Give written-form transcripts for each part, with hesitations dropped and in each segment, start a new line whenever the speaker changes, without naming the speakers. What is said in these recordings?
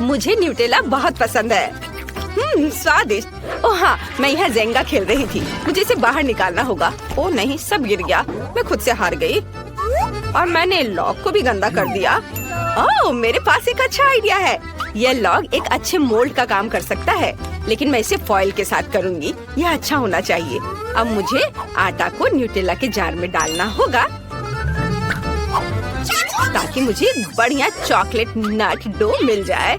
मुझे न्यूटेला बहुत पसंद है। स्वादिष्ट। ओह हाँ, मैं यहाँ जेंगा खेल रही थी। मुझे इसे बाहर निकालना होगा। ओह नहीं, सब गिर गया। मैं खुद से हार गई और मैंने लॉग को भी गंदा कर दिया। ओह, मेरे पास एक अच्छा आइडिया है। यह लॉग एक अच्छे मोल्ड का काम कर सकता है, लेकिन मैं इसे फॉइल के साथ करूँगी। यह अच्छा होना चाहिए। अब मुझे आटा को न्यूटेला के जार में डालना होगा ताकि मुझे बढ़िया चॉकलेट नट डो मिल जाए।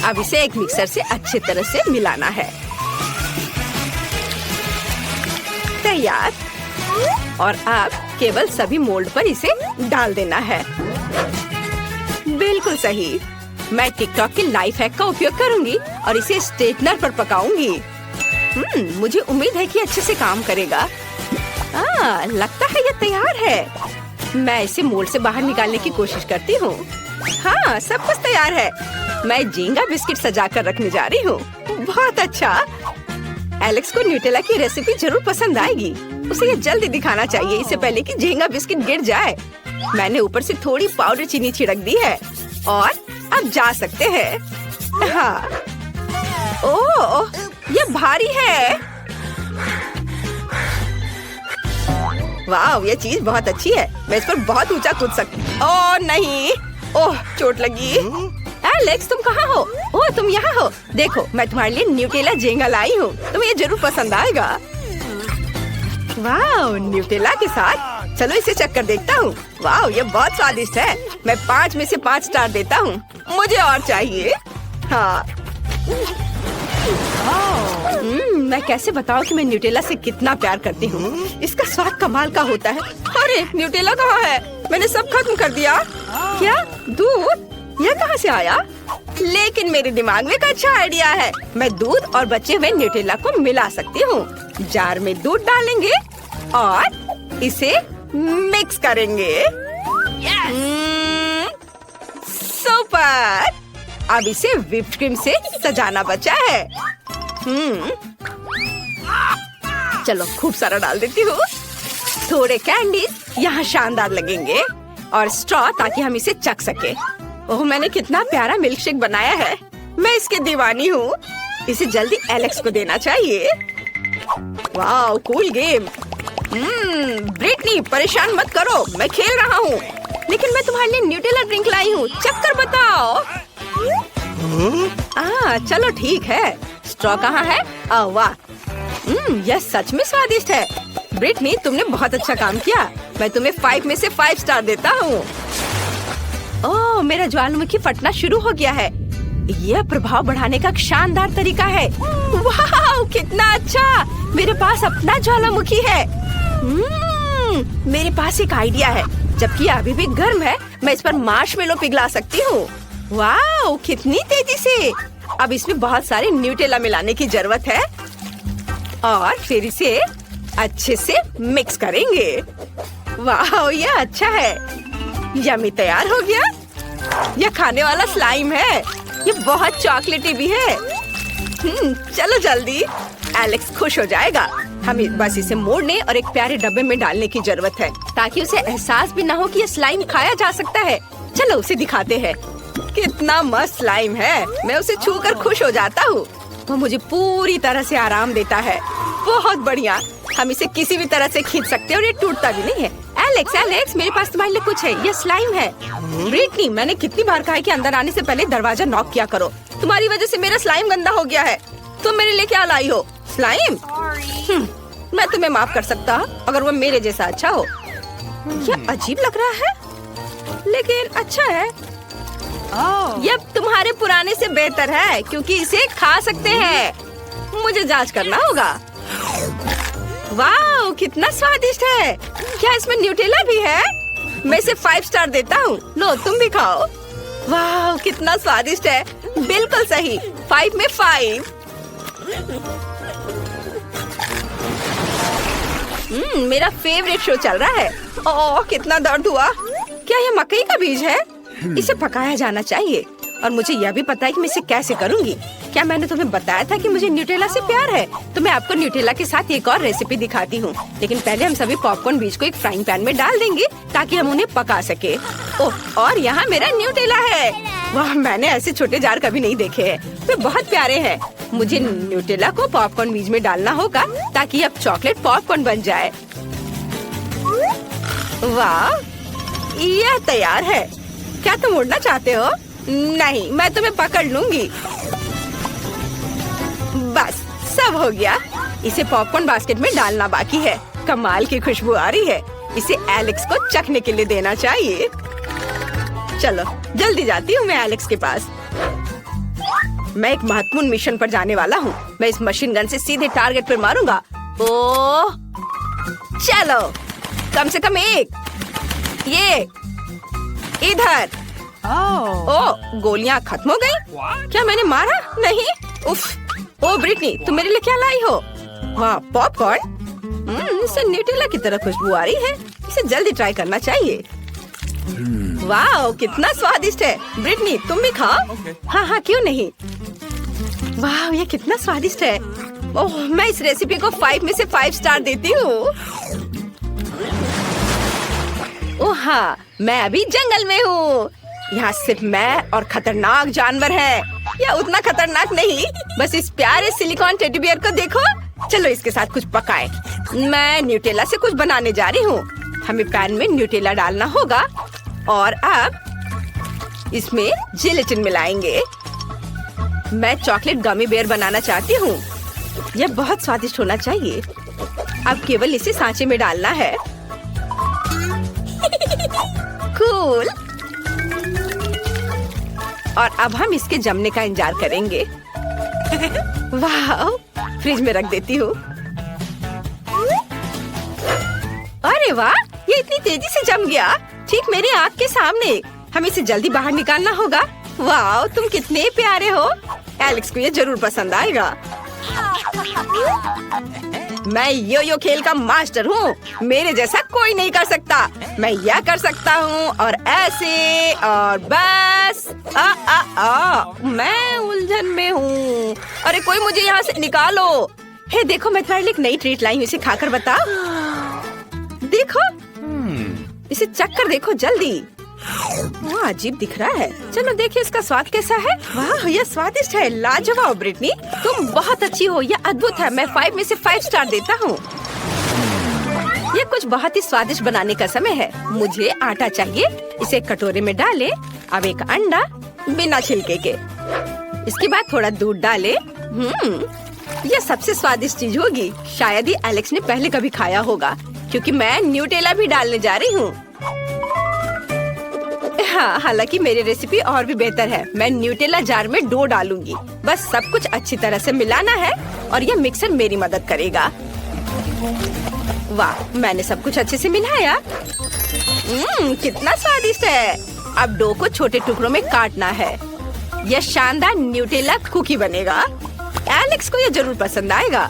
अब इसे एक मिक्सर से अच्छी तरह से मिलाना है। तैयार। और अब केवल सभी मोल्ड पर इसे डाल देना है। बिल्कुल सही। मैं टिकटॉक के लाइफ हैक का उपयोग करूंगी और इसे स्ट्रेटनर पर पकाऊंगी। मुझे उम्मीद है कि अच्छे से काम करेगा। लगता है ये तैयार है। मैं इसे मोल्ड से बाहर निकालने की कोशिश करती हूँ। हाँ, सब कुछ तैयार है। मैं जेंगा बिस्किट सजा कर रखने जा रही हूँ। बहुत अच्छा। एलेक्स को न्यूटेला की रेसिपी जरूर पसंद आएगी। उसे ये जल्दी दिखाना चाहिए, इससे पहले कि जेंगा बिस्किट गिर जाए। मैंने ऊपर से थोड़ी पाउडर चीनी छिड़क दी है और अब जा सकते हैं। हाँ। ओह, ये भारी है। वाह, ये चीज बहुत अच्छी है। मैं इस पर बहुत ऊंचा कूद सकती। ओह नहीं, ओह चोट लगी। एलेक्स, तुम कहाँ हो? ओह, तुम यहाँ हो। देखो, मैं तुम्हारे लिए न्यूटेला जेंगा लाई हूँ। तुम्हें ये जरूर पसंद आएगा। वाह, न्यूटेला के साथ। चलो इसे चख कर देखता हूँ। वाह, ये बहुत स्वादिष्ट है। मैं 5 में से 5 स्टार देता हूँ। मुझे और चाहिए। हाँ। मैं कैसे बताऊँ कि मैं न्यूटेला से कितना प्यार करती हूँ। इसका स्वाद कमाल का होता है। अरे, न्यूटेला कहाँ है? मैंने सब खत्म कर दिया। क्या? दूध? यह कहाँ से आया? लेकिन मेरे दिमाग में एक अच्छा आइडिया है। मैं दूध और बचे हुए न्यूटेला को मिला सकती हूँ। जार में दूध डालेंगे और इसे मिक्स करेंगे। सुपर। अब इसे व्हिप्ड क्रीम से सजाना बचा है। चलो खूब सारा डाल देती हूँ। थोड़े कैंडीज यहाँ शानदार लगेंगे और स्ट्रॉ ताकि हम इसे चख सके। ओह, मैंने कितना प्यारा मिल्कशेक बनाया है। मैं इसकी दीवानी हूँ। इसे जल्दी एलेक्स को देना चाहिए। वाह, कूल गेम। ब्रिटनी, परेशान मत करो, मैं खेल रहा हूँ। लेकिन मैं तुम्हारे लिए न्यूटेला ड्रिंक लाई हूँ, चख कर बताओ। चलो ठीक है। स्ट्रॉ कहाँ है? वाह, यह सच में स्वादिष्ट है। ब्रिटनी, तुमने बहुत अच्छा काम किया। मैं तुम्हें 5 में से 5 स्टार देता हूँ। ओह, मेरा ज्वालामुखी फटना शुरू हो गया है। यह प्रभाव बढ़ाने का शानदार तरीका है। वाह, कितना अच्छा। मेरे पास अपना ज्वालामुखी है। मेरे पास एक आइडिया है। जबकि यह अभी भी गर्म है, मैं इस पर मार्शमेलो पिघला सकती हूँ। वाह, कितनी तेजी से। अब इसमें बहुत सारे न्यूटेला मिलाने की जरूरत है और फिर इसे अच्छे से मिक्स करेंगे। वाह, यह अच्छा है। यम्मी तैयार हो गया। यह खाने वाला स्लाइम है। ये बहुत चॉकलेटी भी है। चलो जल्दी। एलेक्स खुश हो जाएगा। हमें बस इसे मोड़ने और एक प्यारे डब्बे में डालने की जरूरत है ताकि उसे एहसास भी ना हो कि ये स्लाइम खाया जा सकता है। चलो उसे दिखाते हैं। कितना मस्त स्लाइम है। मैं उसे छूकर खुश हो जाता हूँ। वो मुझे पूरी तरह से आराम देता है। बहुत बढ़िया। हम इसे किसी भी तरह से खींच सकते हैं और ये टूटता भी नहीं है। एलेक्स, मेरे पास तुम्हारे लिए कुछ है। ये स्लाइम है। ब्रिटनी, मैंने कितनी बार कहा है कि अंदर आने से पहले दरवाजा नॉक किया करो। तुम्हारी वजह से मेरा स्लाइम गंदा हो गया है। तुम मेरे लिए क्या लाई हो? स्लाइम? मैं तुम्हें माफ कर सकता अगर वो मेरे जैसा अच्छा हो। क्या अजीब लग रहा है, लेकिन अच्छा है। यह तुम्हारे पुराने से बेहतर है क्योंकि इसे खा सकते हैं। मुझे जांच करना होगा। वाह, कितना स्वादिष्ट है। क्या इसमें न्यूटेला भी है? मैं इसे 5 स्टार देता हूँ। लो, तुम भी खाओ। वाह, कितना स्वादिष्ट है। बिल्कुल सही, 5 में 5। मेरा फेवरेट शो चल रहा है। ओह, कितना दर्द हुआ। क्या ये मकई का बीज है? इसे पकाया जाना चाहिए और मुझे यह भी पता है कि मैं इसे कैसे करूँगी। क्या मैंने तुम्हें बताया था कि मुझे न्यूटेला से प्यार है? तो मैं आपको न्यूटेला के साथ एक और रेसिपी दिखाती हूँ। लेकिन पहले हम सभी पॉपकॉर्न बीज को एक फ्राइंग पैन में डाल देंगे ताकि हम उन्हें पका सके। ओह, और यहाँ मेरा न्यूटेला है। वाह, मैंने ऐसे छोटे जार कभी नहीं देखे हैं। वे बहुत प्यारे हैं। मुझे न्यूटेला को पॉपकॉर्न बीज में डालना होगा ताकि अब चॉकलेट पॉपकॉर्न बन जाए। वाह, यह तैयार है। क्या तुम उड़ना चाहते हो? नहीं, मैं तुम्हें पकड़ लूंगी। बस, सब हो गया। इसे पॉपकॉर्न बास्केट में डालना बाकी है। कमाल की खुशबू आ रही है। इसे एलेक्स को चखने के लिए देना चाहिए। चलो, जल्दी जाती हूँ मैं एलेक्स के पास। मैं एक महत्वपूर्ण मिशन पर जाने वाला हूँ। मैं इस मशीन गन से सीधे टारगेट पर मारूंगा। ओह, चलो, कम से कम एक। ये इधर। ओह, गोलियां खत्म हो गई। क्या मैंने मारा? नहीं। उफ। ओह ब्रिटनी, तुम मेरे लिए क्या लाई हो? वाह, पॉपकॉर्न। इससे न्यूटेला की तरह खुशबू आ रही है। इसे जल्दी ट्राई करना चाहिए। वाह, कितना स्वादिष्ट है। ब्रिटनी, तुम भी खाओ। हाँ हाँ, क्यों नहीं। वाह, ये कितना स्वादिष्ट है। ओह, मैं इस रेसिपी को 5 में से 5 स्टार देती हूँ। ओह हाँ, मैं अभी जंगल में हूँ। यहाँ सिर्फ मैं और खतरनाक जानवर हैं। या उतना खतरनाक नहीं। बस इस प्यारे सिलिकॉन टेडी बियर को देखो। चलो इसके साथ कुछ पकाएं। मैं न्यूटेला से कुछ बनाने जा रही हूँ। हमें पैन में न्यूटेला डालना होगा और अब इसमें जेलेटिन मिलाएंगे। मैं चॉकलेट गमी बेयर बनाना चाहती हूँ। यह बहुत स्वादिष्ट होना चाहिए। अब केवल इसे सांचे में डालना है। कूल। और अब हम इसके जमने का इंतजार करेंगे। वाह, फ्रिज में रख देती हूँ। अरे वाह, ये इतनी तेजी से जम गया, ठीक मेरे आँख के सामने। हमें इसे जल्दी बाहर निकालना होगा। वाह, तुम कितने प्यारे हो। एलेक्स को ये जरूर पसंद आएगा। मैं यो यो खेल का मास्टर हूँ। मेरे जैसा कोई नहीं कर सकता। मैं यह कर सकता हूँ और ऐसे और बस। मैं उलझन में हूँ। अरे कोई मुझे यहाँ से निकालो। हे देखो, मैं तुम्हारे लिए एक नई ट्रीट लाई हूँ। इसे खाकर बताओ। देखो, इसे चख कर देखो जल्दी। वाह, अजीब दिख रहा है। चलो देखिए इसका स्वाद कैसा है। वाह, यह स्वादिष्ट है। लाजवाब ब्रिटनी, तुम बहुत अच्छी हो। यह अद्भुत है। मैं 5 में से 5 स्टार देता हूँ। यह कुछ बहुत ही स्वादिष्ट बनाने का समय है। मुझे आटा चाहिए। इसे कटोरे में डालें। अब एक अंडा बिना छिलके के। इसके बाद थोड़ा दूध डालें। यह सबसे स्वादिष्ट चीज होगी। शायद ही एलेक्स ने पहले कभी खाया होगा, क्योंकि मैं न्यूटेला भी डालने जा रही हूँ। हाँ, हालांकि मेरी रेसिपी और भी बेहतर है। मैं न्यूटेला जार में डो डालूंगी। बस सब कुछ अच्छी तरह से मिलाना है और यह मिक्सर मेरी मदद करेगा। वाह, मैंने सब कुछ अच्छे से मिलाया। कितना स्वादिष्ट है। अब डो को छोटे टुकड़ों में काटना है। यह शानदार न्यूटेला कुकी बनेगा। एलेक्स को यह जरूर पसंद आएगा।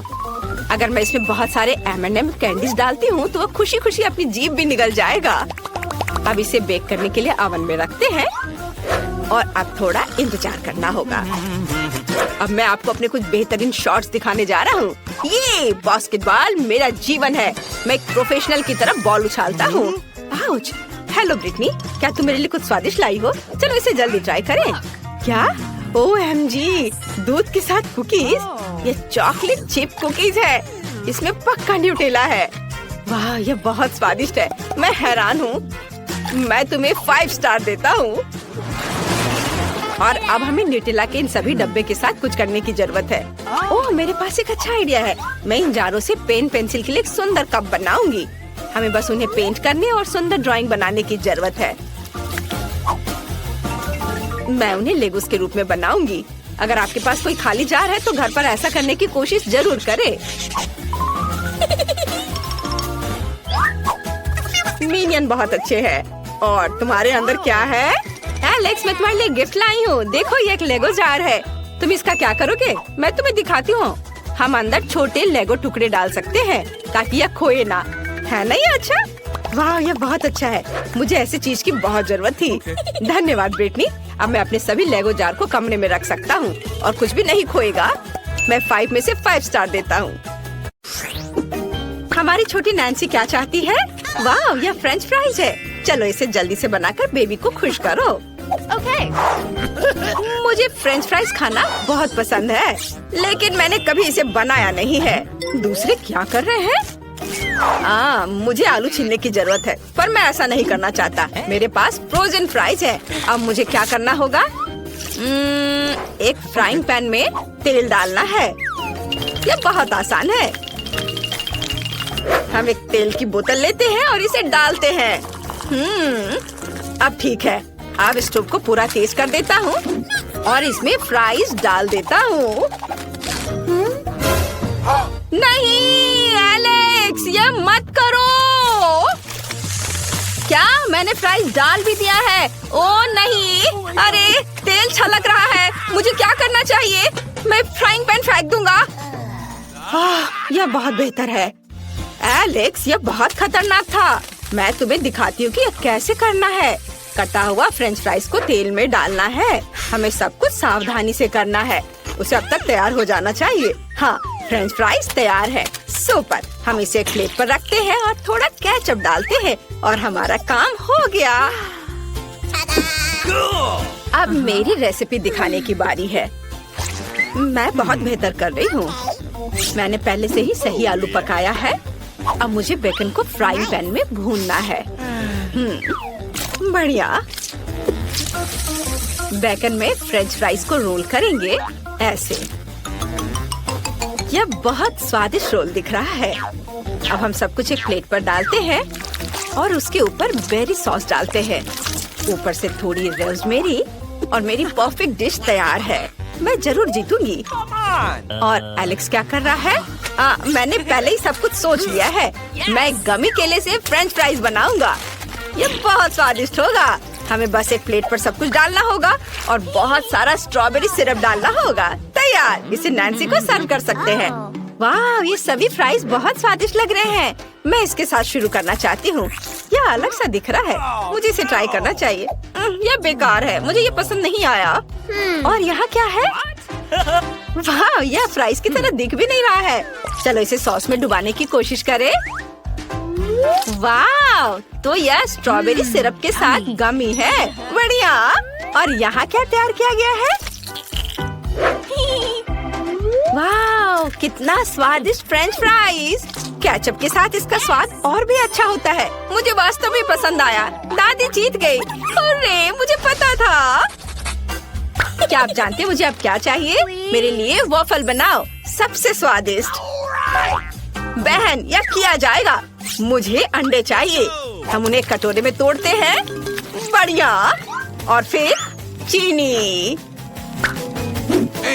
अगर मैं इसमें बहुत सारे M&M कैंडीज डालती हूँ तो वह खुशी खुशी अपनी जीभ भी निगल जाएगा। अब इसे बेक करने के लिए ओवन में रखते हैं और अब थोड़ा इंतजार करना होगा। अब मैं आपको अपने कुछ बेहतरीन शॉट्स दिखाने जा रहा हूँ। ये बास्केटबॉल मेरा जीवन है। मैं एक प्रोफेशनल की तरह बॉल उछालता हूँ। आउच। हेलो ब्रिटनी, क्या तुम मेरे लिए कुछ स्वादिष्ट लाई हो? चलो इसे जल्दी ट्राई करें। क्या? OMG, दूध के साथ कुकीज। ये चॉकलेट चिप कुकीज है। इसमें पक्का न्यूटेला है। वाह, ये बहुत स्वादिष्ट है। मैं हैरान हूँ। मैं तुम्हें 5 स्टार देता हूँ। और अब हमें न्यूटेला के इन सभी डब्बे के साथ कुछ करने की जरूरत है। ओह, मेरे पास एक अच्छा आइडिया है। मैं इन जारों से पेन पेंसिल के लिए एक सुंदर कप बनाऊंगी। हमें बस उन्हें पेंट करने और सुंदर ड्राइंग बनाने की जरूरत है। मैं उन्हें लेगोस के रूप में बनाऊंगी। अगर आपके पास कोई खाली जार है तो घर पर ऐसा करने की कोशिश जरूर करें। मिनियन बहुत अच्छे हैं। और तुम्हारे अंदर क्या है? एलेक्स, मैं तुम्हारे लिए गिफ्ट लाई हूँ। देखो, ये एक लेगो जार है। तुम इसका क्या करोगे? मैं तुम्हें दिखाती हूँ। हम अंदर छोटे लेगो टुकड़े डाल सकते हैं ताकि यह खोए ना। है ना ये अच्छा? वाह, ये बहुत अच्छा है। मुझे ऐसी चीज की बहुत जरूरत थी। धन्यवाद ब्रिटनी। अब मैं अपने सभी लेगो जार को कमरे में रख सकता हूँ और कुछ भी नहीं खोएगा। मैं 5 में से 5 स्टार देता हूँ। हमारी छोटी नैन्सी क्या चाहती है? वाह, यह फ्रेंच फ्राइज है। चलो इसे जल्दी से बनाकर बेबी को खुश करो। ओके। मुझे फ्रेंच फ्राइज खाना बहुत पसंद है, लेकिन मैंने कभी इसे बनाया नहीं है। दूसरे क्या कर रहे हैं? मुझे आलू छीलने की जरूरत है, पर मैं ऐसा नहीं करना चाहता। मेरे पास फ्रोजन फ्राइज है। अब मुझे क्या करना होगा? एक फ्राइंग पैन में तेल डालना है। यह बहुत आसान है। हम एक तेल की बोतल लेते हैं और इसे डालते हैं। अब ठीक है। अब स्टोव को पूरा तेज कर देता हूँ और इसमें फ्राइज डाल देता हूँ। नहीं एलेक्स, यह मत करो। क्या मैंने फ्राइज डाल भी दिया है? ओ नहीं, अरे तेल छलक रहा है। मुझे क्या करना चाहिए? मैं फ्राइंग पैन फेंक दूंगा। यह बहुत बेहतर है। एलेक्स, यह बहुत खतरनाक था। मैं तुम्हें दिखाती हूँ कि यह कैसे करना है। कटा हुआ फ्रेंच फ्राइज को तेल में डालना है। हमें सब कुछ सावधानी से करना है। उसे अब तक तैयार हो जाना चाहिए। हाँ, फ्रेंच फ्राइज तैयार है। सुपर। हम इसे एक प्लेट पर रखते हैं और थोड़ा केचप डालते हैं और हमारा काम हो गया। अब मेरी रेसिपी दिखाने की बारी है। मैं बहुत बेहतर कर रही हूँ। मैंने पहले से ही सही आलू पकाया है। अब मुझे बेकन को फ्राइंग पैन में भूनना है। बढ़िया। बेकन में फ्रेंच फ्राइज को रोल करेंगे ऐसे। यह बहुत स्वादिष्ट रोल दिख रहा है। अब हम सब कुछ एक प्लेट पर डालते हैं और उसके ऊपर बेरी सॉस डालते हैं। ऊपर से थोड़ी रोज़मेरी और मेरी परफेक्ट डिश तैयार है। मैं जरूर जीतूंगी। और एलेक्स क्या कर रहा है? मैंने पहले ही सब कुछ सोच लिया है। मैं गमी केले से फ्रेंच फ्राइज बनाऊंगा। ये बहुत स्वादिष्ट होगा। हमें बस एक प्लेट पर सब कुछ डालना होगा और बहुत सारा स्ट्रॉबेरी सिरप डालना होगा। तैयार। इसे नैन्सी को सर्व कर सकते हैं। वाह, ये सभी फ्राइज बहुत स्वादिष्ट लग रहे हैं। मैं इसके साथ शुरू करना चाहती हूँ। यह अलग सा दिख रहा है। मुझे इसे ट्राई करना चाहिए। यह बेकार है। मुझे ये पसंद नहीं आया। और यहाँ क्या है? वाह, यह फ्राइज की तरह दिख भी नहीं रहा है। चलो इसे सॉस में डुबाने की कोशिश करें। वाह, तो यह स्ट्रॉबेरी सिरप के साथ गमी है। बढ़िया। और यहाँ क्या तैयार किया गया है? वाह, कितना स्वादिष्ट फ्रेंच फ्राइज। केचप के साथ इसका स्वाद और भी अच्छा होता है। मुझे वास्तव में पसंद आया। दादी जीत गई। अरे, मुझे पता था। क्या आप जानते हैं मुझे अब क्या चाहिए? मेरे लिए वॉफल बनाओ, सबसे स्वादिष्ट। बहन, यह किया जाएगा। मुझे अंडे चाहिए। हम उन्हें कटोरे में तोड़ते हैं। बढ़िया। और फिर चीनी।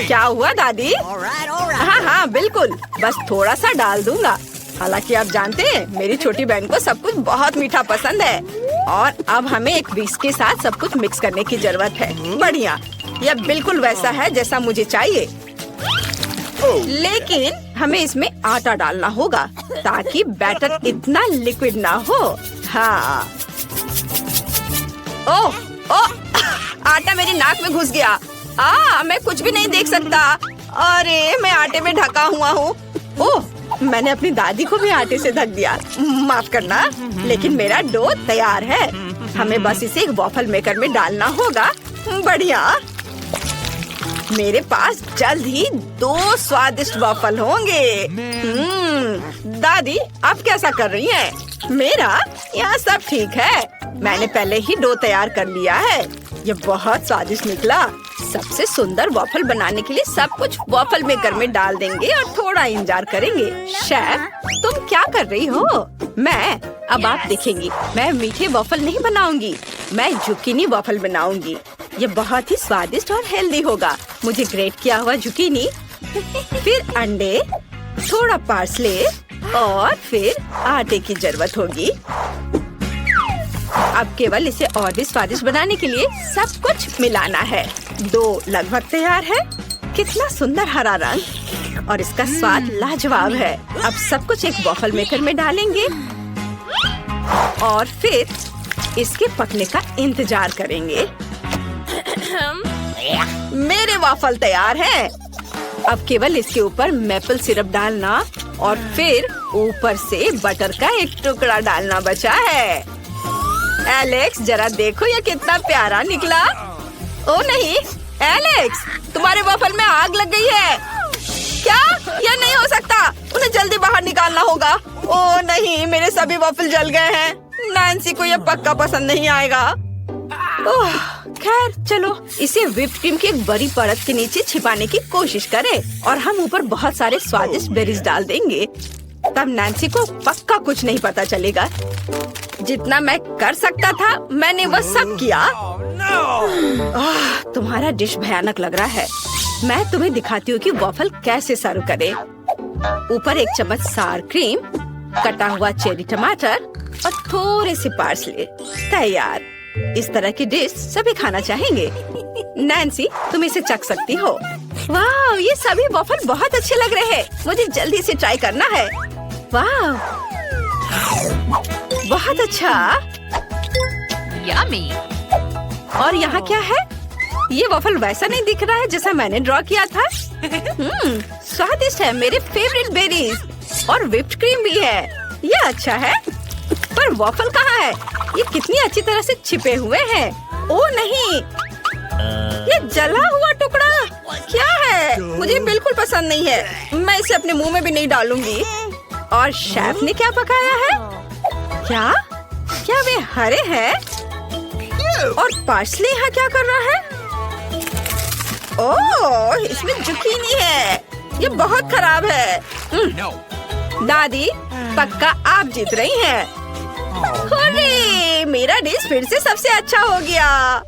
क्या हुआ दादी? हाँ हाँ बिल्कुल, बस थोड़ा सा डाल दूंगा। हालांकि आप जानते हैं मेरी छोटी बहन को सब कुछ बहुत मीठा पसंद है। और अब हमें एक विस्क के साथ सब कुछ मिक्स करने की जरूरत है। बढ़िया, यह बिल्कुल वैसा है जैसा मुझे चाहिए। लेकिन हमें इसमें आटा डालना होगा ताकि बैटर इतना लिक्विड ना हो। हाँ। ओह, आटा मेरी नाक में घुस गया। मैं कुछ भी नहीं देख सकता। अरे, मैं आटे में ढका हुआ हूँ। ओह, मैंने अपनी दादी को भी आटे से ढक दिया। माफ करना, लेकिन मेरा डो तैयार है। हमें बस इसे एक वॉफल मेकर में डालना होगा। बढ़िया। मेरे पास जल्द ही 2 स्वादिष्ट वॉफल होंगे। दादी, आप कैसा कर रही हैं? मेरा यहाँ सब ठीक है। मैंने पहले ही डो तैयार कर लिया है। ये बहुत स्वादिष्ट निकला। सबसे सुंदर वॉफल बनाने के लिए सब कुछ वॉफल मेकर में डाल देंगे और थोड़ा इंतजार करेंगे। शेफ, तुम क्या कर रही हो? अब आप देखेंगी, मैं मीठे वॉफल नहीं बनाऊंगी। मैं जुकीनी वॉफल बनाऊंगी। ये बहुत ही स्वादिष्ट और हेल्दी होगा। मुझे ग्रेट किया हुआ जुकीनी, फिर अंडे, थोड़ा पार्सले और फिर आटे की जरूरत होगी। अब केवल इसे और भी स्वादिष्ट बनाने के लिए सब कुछ मिलाना है। डो लगभग तैयार है। कितना सुंदर हरा रंग और इसका स्वाद लाजवाब है। अब सब कुछ एक वॉफल मेकर में डालेंगे। और फिर इसके पकने का इंतजार करेंगे। मेरे वाफल तैयार हैं। अब केवल इसके ऊपर मेपल सिरप डालना और फिर ऊपर से बटर का एक टुकड़ा डालना बचा है। एलेक्स, जरा देखो ये कितना प्यारा निकला। ओ नहीं, एलेक्स, तुम्हारे वाफल में आग लग गई है। क्या? यह नहीं हो सकता, उन्हें जल्दी बाहर निकालना होगा। ओ नहीं, मेरे सभी वाफल जल गए हैं। नैन्सी को यह पक्का पसंद नहीं आएगा। ओह, खैर चलो इसे व्हिप्ड क्रीम की एक बड़ी परत के नीचे छिपाने की कोशिश करें और हम ऊपर बहुत सारे स्वादिष्ट बेरीज डाल देंगे। तब नैन्सी को पक्का कुछ नहीं पता चलेगा। जितना मैं कर सकता था मैंने वह सब किया। तुम्हारा डिश भयानक लग रहा है। मैं तुम्हें दिखाती हूँ कि वॉफल कैसे सर्व करें। ऊपर 1 चम्मच सार क्रीम, कटा हुआ चेरी टमाटर और थोड़े से पार्सले। तैयार। इस तरह की डिश सभी खाना चाहेंगे। नैन्सी, तुम इसे चख सकती हो। वाह, ये सभी वॉफल बहुत अच्छे लग रहे हैं। मुझे जल्दी से ट्राई करना है। वाह, बहुत अच्छा।
Yummy.
और यहाँ क्या है? ये वॉफल वैसा नहीं दिख रहा है जैसा मैंने ड्रॉ किया था। स्वादिष्ट है। मेरे फेवरेट बेरीज और व्हिप्ड क्रीम भी है। ये अच्छा है। पर वॉफल कहाँ है? ये कितनी अच्छी तरह से छिपे हुए हैं। ओ नहीं, ये जला हुआ टुकड़ा क्या है? मुझे बिल्कुल पसंद नहीं है। मैं इसे अपने मुंह में भी नहीं डालूंगी। और शेफ ने क्या पकाया है? क्या? क्या वे हरे हैं? और पार्सले यहाँ क्या कर रहा है? ओह, इसमें जुकीनी है। ये बहुत खराब है। दादी, पक्का आप जीत रही हैं। अरे, मेरा डिश फिर से सबसे अच्छा हो गया।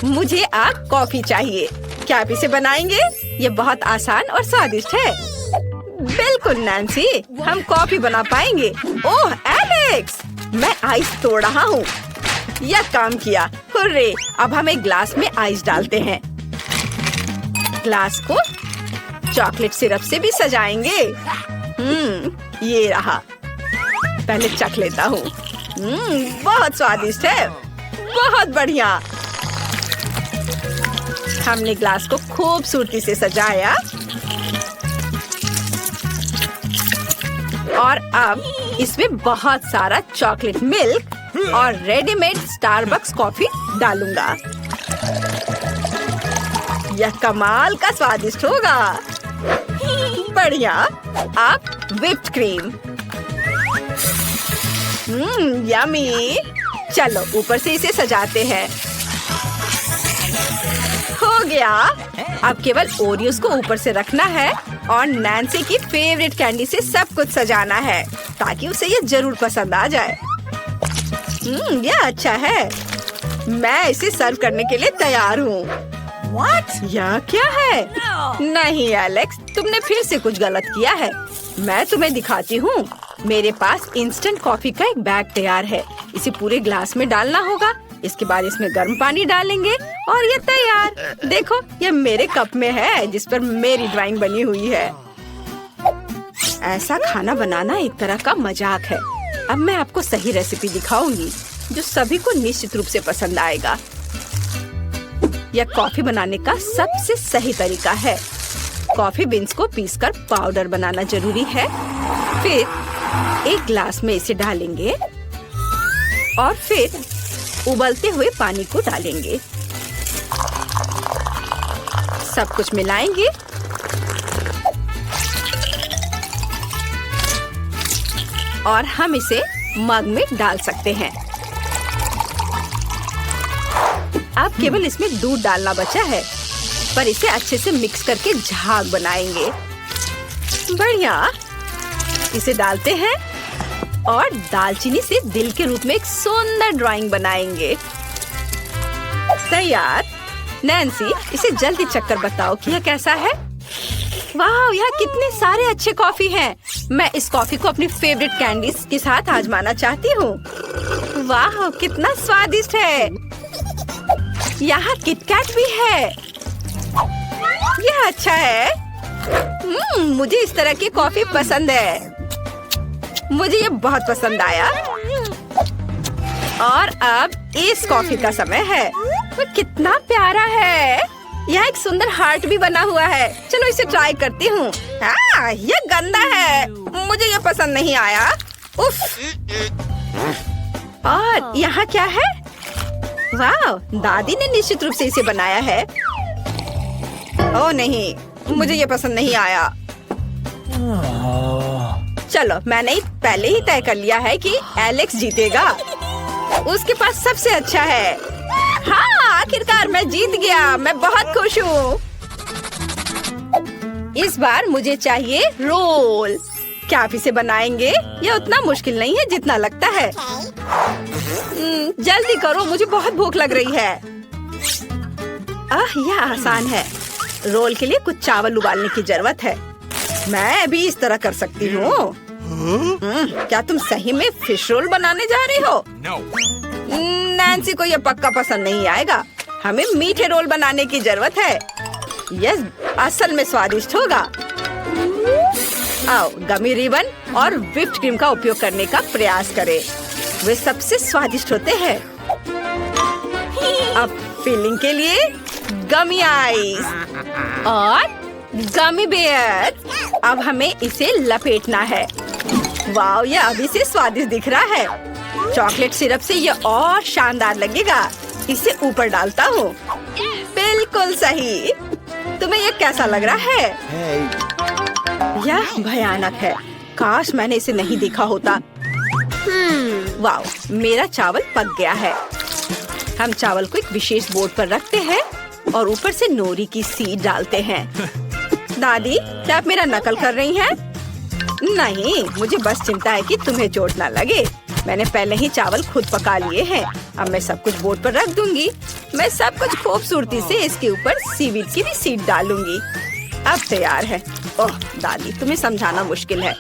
मुझे आप कॉफी चाहिए। क्या आप इसे बनाएंगे? ये बहुत आसान और स्वादिष्ट है। बिल्कुल नैन्सी, हम कॉफी बना पाएंगे। ओह एलेक्स, मैं आइस तोड़ रहा हूँ। यह काम किया। हुर्रे, अब हम एक ग्लास में आइस डालते हैं। ग्लास को चॉकलेट सिरप से भी सजाएंगे। ये रहा। पहले चख लेता हूँ। बहुत स्वादिष्ट है। बहुत बढ़िया। हमने ग्लास को खूबसूरती से सजाया और अब इसमें बहुत सारा चॉकलेट मिल्क और रेडीमेड स्टारबक्स कॉफी डालूंगा। यह कमाल का स्वादिष्ट होगा। बढ़िया। अब व्हिप्ड क्रीम। यम्मी। चलो ऊपर से इसे सजाते हैं। हो गया। अब केवल ओरियोस को ऊपर से रखना है और नैन्सी की फेवरेट कैंडी से सब कुछ सजाना है ताकि उसे ये जरूर पसंद आ जाए। यह अच्छा है। मैं इसे सर्व करने के लिए तैयार हूँ। यह क्या है? नहीं एलेक्स, तुमने फिर से कुछ गलत किया है। मैं तुम्हें दिखाती हूँ। मेरे पास इंस्टेंट कॉफी का एक बैग तैयार है। इसे पूरे ग्लास में डालना होगा। इसके बाद इसमें गर्म पानी डालेंगे और ये तैयार। देखो, ये मेरे कप में है जिस पर मेरी ड्राइंग बनी हुई है। ऐसा खाना बनाना एक तरह का मजाक है। अब मैं आपको सही रेसिपी दिखाऊंगी जो सभी को निश्चित रूप से पसंद आएगा। यह कॉफी बनाने का सबसे सही तरीका है। कॉफी बीन्स को पीसकर पाउडर बनाना जरूरी है। फिर एक ग्लास में इसे डालेंगे और फिर उबलते हुए पानी को डालेंगे। सब कुछ मिलाएंगे और हम इसे मग में डाल सकते हैं। अब केवल इसमें दूध डालना बचा है, पर इसे अच्छे से मिक्स करके झाग बनाएंगे। बढ़िया। इसे डालते हैं और दालचीनी से दिल के रूप में एक सुंदर ड्राइंग बनाएंगे। तैयार। नैन्सी, इसे जल्दी चक्कर बताओ कि यह कैसा है। वाह, यहाँ कितने सारे अच्छे कॉफी हैं। मैं इस कॉफी को अपनी फेवरेट कैंडीज के साथ आजमाना चाहती हूँ। वाह, कितना स्वादिष्ट है। यहाँ किटकैट भी है। यह अच्छा है। मुझे इस तरह की कॉफी पसंद है। मुझे ये बहुत पसंद आया। और अब इस कॉफी का समय है। वो कितना प्यारा है। यहाँ एक सुंदर हार्ट भी बना हुआ है। चलो इसे ट्राई करती हूँ। ये गंदा है, मुझे ये पसंद नहीं आया। उफ। और यहाँ क्या है? वाह, दादी ने निश्चित रूप से इसे बनाया है। ओह नहीं, मुझे ये पसंद नहीं आया। चलो, मैंने पहले ही तय कर लिया है कि एलेक्स जीतेगा। उसके पास सबसे अच्छा है। हाँ, आखिरकार मैं जीत गया। मैं बहुत खुश हूँ। इस बार मुझे चाहिए रोल। क्या आप इसे बनाएंगे? ये उतना मुश्किल नहीं है जितना लगता है। जल्दी करो, मुझे बहुत भूख लग रही है। यह आसान है। रोल के लिए कुछ चावल उबालने की जरूरत है। मैं भी इस तरह कर सकती हूँ। क्या तुम सही में फिश रोल बनाने जा रही हो? नैन्सी को यह पक्का पसंद नहीं आएगा। हमें मीठे रोल बनाने की जरूरत है। यह असल में स्वादिष्ट होगा। आओ, गमी रिबन और व्हिप्ड क्रीम का उपयोग करने का प्रयास करें। वे सबसे स्वादिष्ट होते हैं। अब फिलिंग के लिए गमी आइस और गमी बेयर। अब हमें इसे लपेटना है। वाह, यह अभी से स्वादिष्ट दिख रहा है। चॉकलेट सिरप से यह और शानदार लगेगा। इसे ऊपर डालता हूँ। बिल्कुल सही। तुम्हें यह कैसा लग रहा है? यह भयानक है। काश मैंने इसे नहीं देखा होता। वाह, मेरा चावल पक गया है। हम चावल को एक विशेष बोर्ड पर रखते हैं और ऊपर से नोरी की सीड डालते हैं। दादी, क्या आप मेरा नकल कर रही हैं? नहीं, मुझे बस चिंता है कि तुम्हें चोट ना लगे। मैंने पहले ही चावल खुद पका लिए हैं। अब मैं सब कुछ बोर्ड पर रख दूंगी। मैं सब कुछ खूबसूरती से इसके ऊपर सीवीड की भी सीड डालूंगी। अब तैयार है। ओह दादी, तुम्हें समझाना मुश्किल है।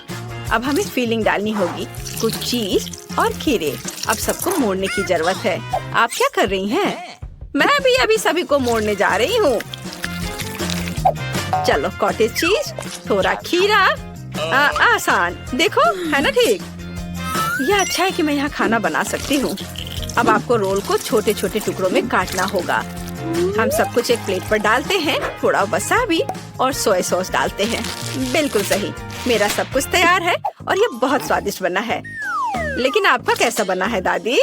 अब हमें फीलिंग डालनी होगी, कुछ चीज और खीरे। अब सबको मोड़ने की जरूरत है। आप क्या कर रही हैं? मैं भी अभी सभी को मोड़ने जा रही हूँ। चलो, कॉटेज चीज, थोड़ा खीरा। आसान, देखो, है ना ठीक? यह अच्छा है कि मैं यहाँ खाना बना सकती हूँ। अब आपको रोल को छोटे छोटे टुकड़ों में काटना होगा। हम सब कुछ एक प्लेट पर डालते हैं। थोड़ा वसाबी और सोया सॉस डालते हैं। बिल्कुल सही। मेरा सब कुछ तैयार है और ये बहुत स्वादिष्ट बना है। लेकिन आपका कैसा बना है दादी?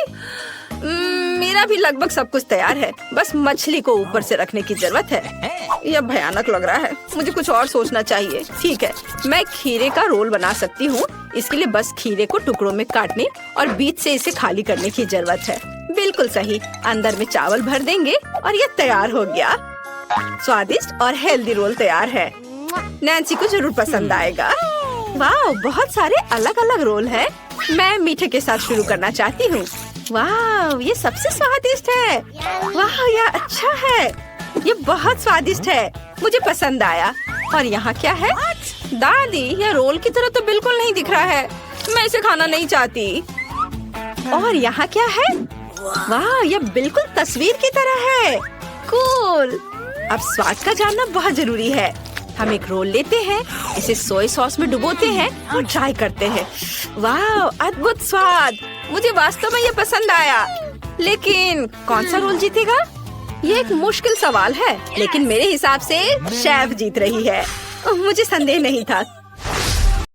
मेरा भी लगभग सब कुछ तैयार है। बस मछली को ऊपर से रखने की जरूरत है। यह भयानक लग रहा है। मुझे कुछ और सोचना चाहिए। ठीक है, मैं खीरे का रोल बना सकती हूँ। इसके लिए बस खीरे को टुकड़ों में काटने और बीच से इसे खाली करने की जरूरत है। बिल्कुल सही। अंदर में चावल भर देंगे और ये तैयार हो गया। स्वादिष्ट और हेल्दी रोल तैयार है। नैन्सी को जरूर पसंद आएगा। वाह, बहुत सारे अलग अलग रोल है। मैं मीठे के साथ शुरू करना चाहती हूँ। वाह, ये सबसे स्वादिष्ट है। वाह, यह अच्छा है। ये बहुत स्वादिष्ट है। मुझे पसंद आया। और यहाँ क्या है? दादी, यह रोल की तरह तो बिल्कुल नहीं दिख रहा है। मैं इसे खाना नहीं चाहती। और यहाँ क्या है? वाह, यह बिल्कुल तस्वीर की तरह है। कूल। अब स्वाद का जानना बहुत जरूरी है। हम एक रोल लेते हैं, इसे सोया सॉस में डुबोते हैं और ट्राई करते हैं। वाह, अद्भुत स्वाद। मुझे वास्तव में ये पसंद आया। लेकिन कौन सा रोल जीतेगा? ये एक मुश्किल सवाल है, लेकिन मेरे हिसाब से शेफ जीत रही है। मुझे संदेह नहीं था